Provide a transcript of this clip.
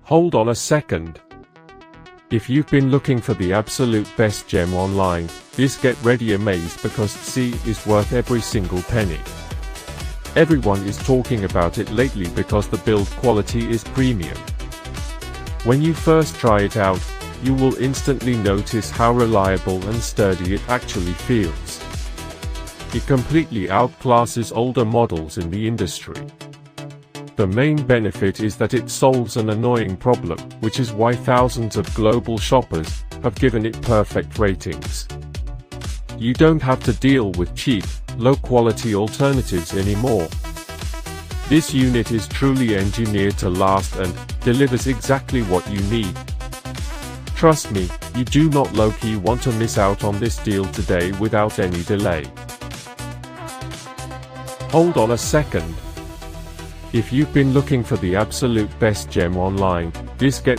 Hold on a second. If you've been looking for the absolute best gem online, just get ready amazed, because C is worth every single penny. Everyone is talking about it lately because the build quality is premium. When you first try it out, you will instantly notice how reliable and sturdy it actually feels. It completely outclasses older models in the industry. The main benefit is that it solves an annoying problem, which is why thousands of global shoppers have given it perfect ratings. You don't have to deal with cheap, low-quality alternatives anymore. This unit is truly engineered to last and delivers exactly what you need. Trust me, you do not low-key want to miss out on this deal today without any delay. Hold on a second. If you've been looking for the absolute best gem online, just get